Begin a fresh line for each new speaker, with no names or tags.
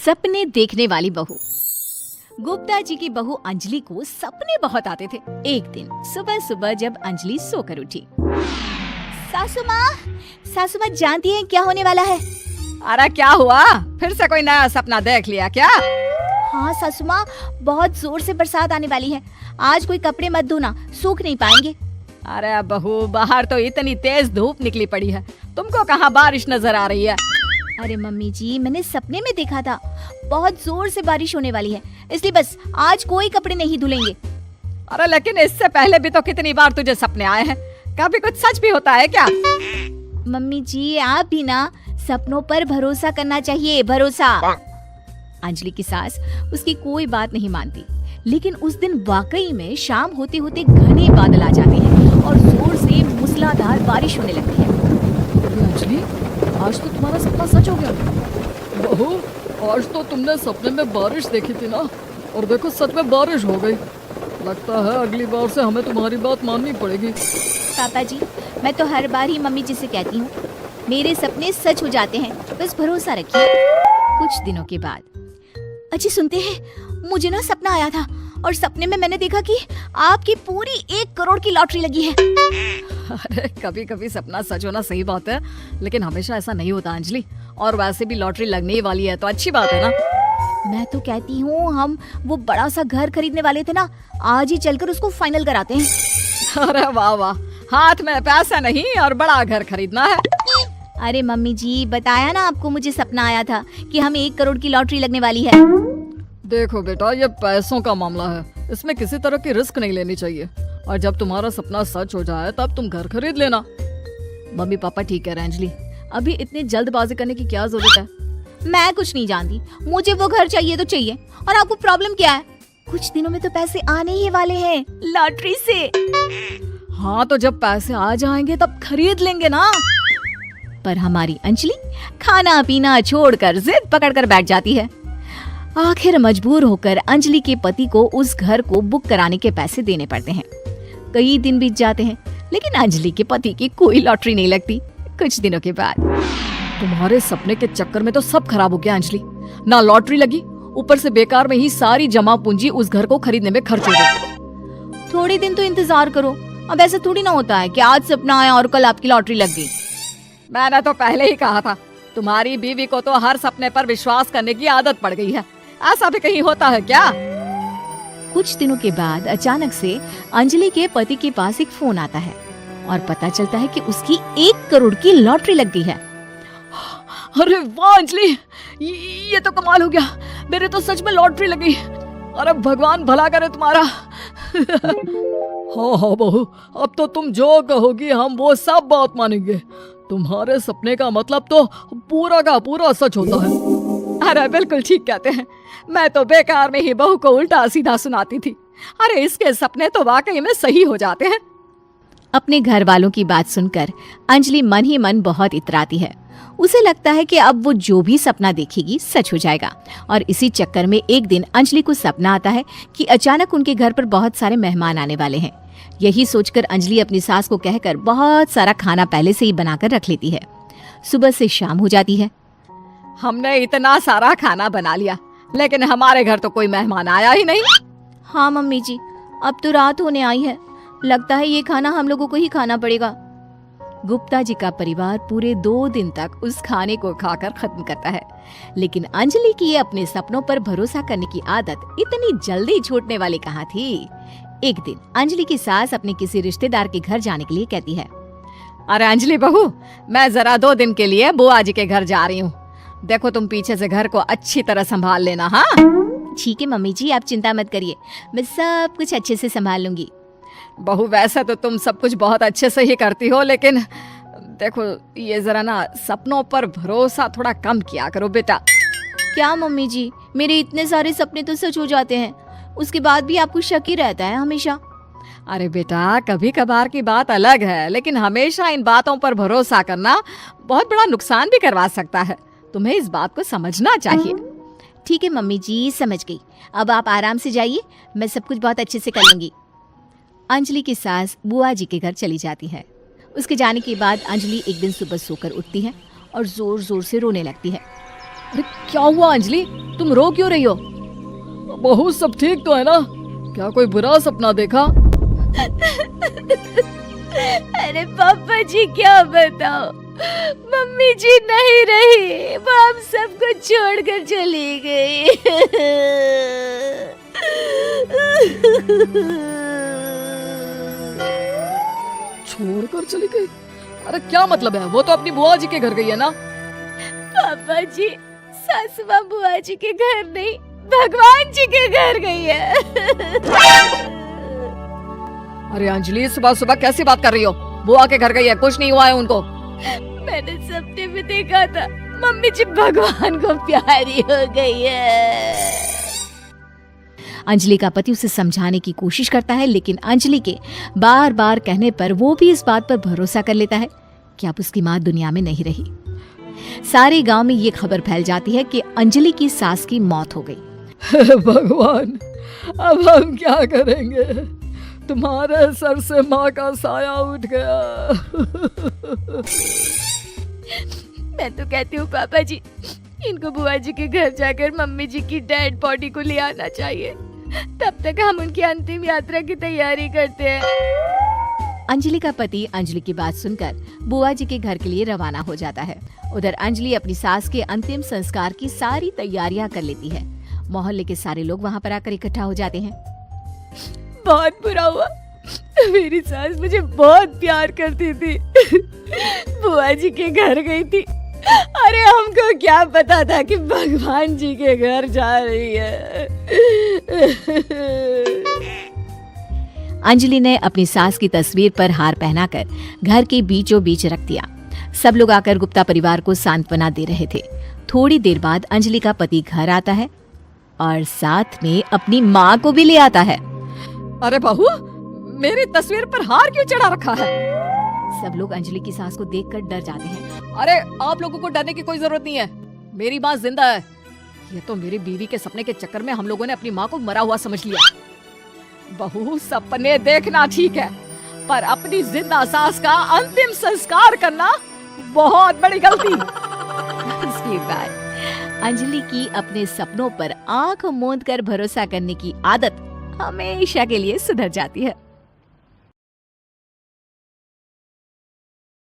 सपने देखने वाली बहू। गुप्ता जी की बहू अंजलि को सपने बहुत आते थे। एक दिन सुबह सुबह जब अंजलि सोकर उठी, सासू माँ जानती हैं क्या होने वाला है?
अरे क्या हुआ, फिर से कोई नया सपना देख लिया क्या?
हाँ सासू माँ, बहुत जोर से बरसात आने वाली है। आज कोई कपड़े मत धोना, सूख नहीं पाएंगे।
अरे बहू, बाहर तो इतनी तेज धूप निकली पड़ी है, तुमको कहाँ बारिश नजर आ रही है?
अरे मम्मी जी, मैंने सपने में देखा था बहुत जोर से बारिश होने वाली है, इसलिए बस आज कोई कपड़े नहीं धुलेंगे।
अरे लेकिन इससे पहले भी तो कितनी बार तुझे सपने आए हैं, कभी कुछ सच भी होता है क्या?
मम्मी जी, आप भी ना सपनों पर भरोसा करना चाहिए, भरोसा। अंजलि की सास उसकी कोई बात नहीं मानती, लेकिन उस दिन वाकई में शाम होते होते घने बादल आ जाते हैं और जोर से मूसलाधार बारिश होने लगती है।
अंजलि, आज तो तुम्हारा सपना सच हो गया। बहू, आज तो तुमने सपने में बारिश देखी थी ना, और देखो सच में बारिश हो गई। लगता है अगली बार से हमें तुम्हारी बात माननी पड़ेगी।
पापा जी, मैं तो हर बार ही मम्मी जी से कहती हूँ, मेरे सपने सच हो जाते हैं, बस भरोसा रखिए। कुछ दिनों के बाद, अजी सुनते हैं, मुझे ना सपना आया था और सपने में मैंने देखा कि आपकी पूरी 1 करोड़ की लॉटरी लगी है।
अरे कभी कभी सपना सच होना सही बात है, लेकिन हमेशा ऐसा नहीं होता अंजलि। और वैसे भी लॉटरी लगने ही वाली है तो अच्छी बात है ना।
मैं तो कहती हूँ, हम वो बड़ा सा घर खरीदने वाले थे ना, आज ही चलकर उसको फाइनल कराते हैं।
अरे वाह वाह, हाथ में पैसा नहीं और बड़ा घर खरीदना है।
अरे मम्मी जी, बताया ना आपको, मुझे सपना आया था कि हमें 1 करोड़ की लॉटरी लगने वाली है।
देखो बेटा, ये पैसों का मामला है, इसमें किसी तरह की रिस्क नहीं लेनी चाहिए। और जब तुम्हारा सपना सच हो जाए तब तुम घर खरीद लेना। मम्मी पापा ठीक कह रहे हैं अंजलि, अभी इतनी जल्दबाजी करने की क्या जरूरत है?
मैं कुछ नहीं जानती, मुझे वो घर चाहिए तो चाहिए। और आपको प्रॉब्लम क्या है? कुछ दिनों में तो पैसे आने ही वाले हैं लॉटरी से।
हाँ तो जब पैसे आ जाएंगे तब खरीद लेंगे ना।
पर हमारी अंजलि खाना पीना छोड़कर जिद पकड़कर बैठ जाती है। आखिर मजबूर होकर अंजलि के पति को उस घर को बुक कराने के पैसे देने पड़ते हैं। कई दिन बीत जाते हैं, लेकिन अंजलि के पति की कोई लॉटरी नहीं लगती। कुछ दिनों के बाद,
तुम्हारे सपने के चक्कर में तो सब खराब हो गया अंजलि। ना लॉटरी लगी, ऊपर से बेकार में ही सारी जमा पूंजी उस घर को खरीदने में खर्च हो गई।
थोड़ी दिन तो इंतजार करो, अब ऐसा थोड़ी ना होता है कि आज सपना आया और कल आपकी लॉटरी लग गई।
मैंने तो पहले ही कहा था, तुम्हारी बीवी को तो हर सपने पर विश्वास करने की आदत पड़ गई है। ऐसा भी कहीं होता है क्या?
कुछ दिनों के बाद अचानक से अंजलि के पति के पास एक फोन आता है और पता चलता है कि उसकी 1 करोड़ की लॉटरी लग गई है।
अरे वाह अंजलि, ये तो कमाल हो गया, मेरे तो सच में लॉटरी लगी। अरे भगवान भला करे तुम्हारा। हाँ हाँ बहू, अब तो तुम जो कहोगी हम वो सब बात मानेंगे। तुम्हारे सपने का मतलब तो पूरा का पूरा सच होता है। अरे बिल्कुल ठीक कहते हैं, मैं तो बेकार में ही बहू को उल्टा सीधा सुनाती थी। अरे इसके सपने तो वाकई में सही हो जाते हैं।
अपने घर वालों की बात सुनकर अंजलि मन ही मन बहुत इतराती है। उसे लगता है कि अब वो जो भी सपना देखेगी सच हो जाएगा। और इसी चक्कर में एक दिन अंजलि को सपना आता है कि अचानक उनके घर पर बहुत सारे मेहमान आने वाले हैं। यही सोचकर अंजलि अपनी सास को कहकर बहुत सारा खाना पहले से ही बनाकर रख लेती है। सुबह से शाम हो जाती है।
हमने इतना सारा खाना बना लिया, लेकिन हमारे घर तो कोई मेहमान आया ही नहीं।
हाँ मम्मी जी, अब तो रात होने आई है, लगता है ये खाना हम लोगों को ही खाना पड़ेगा। गुप्ता जी का परिवार पूरे 2 दिन तक उस खाने को खाकर खत्म करता है, लेकिन अंजलि की अपने सपनों पर भरोसा करने की आदत इतनी जल्दी छूटने वाली कहाँ थी। एक दिन अंजलि की सास अपने किसी रिश्तेदार के घर जाने के लिए कहती है,
अरे अंजलि बहू, मैं जरा 2 दिन के लिए बुआ जी के घर जा रही हूँ। देखो तुम पीछे से घर को अच्छी तरह संभाल लेना। हाँ
ठीक है मम्मी जी, आप चिंता मत करिए, मैं सब कुछ अच्छे से संभाल लूंगी।
बहू, वैसे तो तुम सब कुछ बहुत अच्छे से ही करती हो, लेकिन देखो ये जरा ना सपनों पर भरोसा थोड़ा कम किया करो बेटा।
क्या मम्मी जी, मेरे इतने सारे सपने तो सच हो जाते हैं, उसके बाद भी आपको शक ही रहता है हमेशा।
अरे बेटा, कभी कभार की बात अलग है, लेकिन हमेशा इन बातों पर भरोसा करना बहुत बड़ा नुकसान भी करवा सकता है। तुम्हें इस बात को समझना चाहिए।
ठीक है मम्मी जी, समझ गई। अब आप आराम से जाइए, मैं सब कुछ बहुत अच्छे से कर लूंगी। अंजलि की सास बुआ जी के घर चली जाती है। उसके जाने के बाद अंजलि एक दिन सुबह सोकर उठती है और जोर जोर से रोने लगती है।
अरे क्या हुआ अंजलि, तुम रो क्यों रही हो? बहू सब ठीक तो है ना? क्या कोई बुरा सपना देखा?
अरे पापा जी क्या बताओ, मम्मी जी नहीं रही, वो हम सबको छोड़कर चली गई।
छोड़कर चली गई? अरे क्या मतलब है? वो तो अपनी बुआ जी के घर गई है ना?
पापा जी, सासू माँ बुआ जी के घर नहीं, भगवान जी के घर गई है।
अरे अंजलि, सुबह सुबह कैसी बात कर रही हो? बुआ के घर गई है, कुछ नहीं हुआ है उनको।
मैंने सपने में देखा था, मम्मी जी भगवान को प्यारी हो गई है। अंजलि का पति उसे समझाने की कोशिश करता है, लेकिन अंजलि के बार बार कहने पर वो भी इस बात पर भरोसा कर लेता है कि अब उसकी माँ दुनिया में नहीं रही। सारे गांव में ये खबर फैल जाती है कि अंजलि की सास की मौत हो गई।
भगवान, अब हम क्या करेंगे? तुम्हारे सर से माँ का साया उठ गया।
मैं तो कहती हूँ पापा जी, इनको बुआ जी के घर जाकर मम्मी जी की डेड बॉडी को ले आना चाहिए, तब तक हम उनकी अंतिम यात्रा की तैयारी करते हैं। अंजलि का पति अंजलि की बात सुनकर बुआ जी के घर के लिए रवाना हो जाता है। उधर अंजलि अपनी सास के अंतिम संस्कार की सारी तैयारियां कर लेती है। मोहल्ले के सारे लोग वहां पर आकर इकट्ठा हो जाते हैं। बहुत बुरा हुआ, मेरी सास मुझे बहुत प्यार करती थी, बुआ जी के घर गई थी। अरे हमको क्या पता था कि भगवान जी के घर जा रही है। अंजलि ने अपनी सास की तस्वीर पर हार पहनाकर घर के बीचों बीच रख दिया। सब लोग आकर गुप्ता परिवार को सांत्वना दे रहे थे। थोड़ी देर बाद अंजलि का पति घर आता है और साथ में अपनी माँ को भी ले आता है।
अरे बहू, मेरी तस्वीर पर हार क्यों चढ़ा रखा है?
सब लोग अंजलि की सास को देखकर डर जाते हैं।
अरे आप लोगों को डरने की कोई जरूरत नहीं है, मेरी माँ जिंदा है। ये तो मेरी बीवी के सपने के चक्कर में हम लोगों ने अपनी माँ को मरा हुआ समझ लिया। बहू, सपने देखना ठीक है, पर अपनी जिंदा सास का अंतिम संस्कार करना बहुत बड़ी गलती।
उसके बाद अंजलि की अपने सपनों पर आंख मूंद कर भरोसा करने की आदत हमेशा के लिए सुधर जाती है।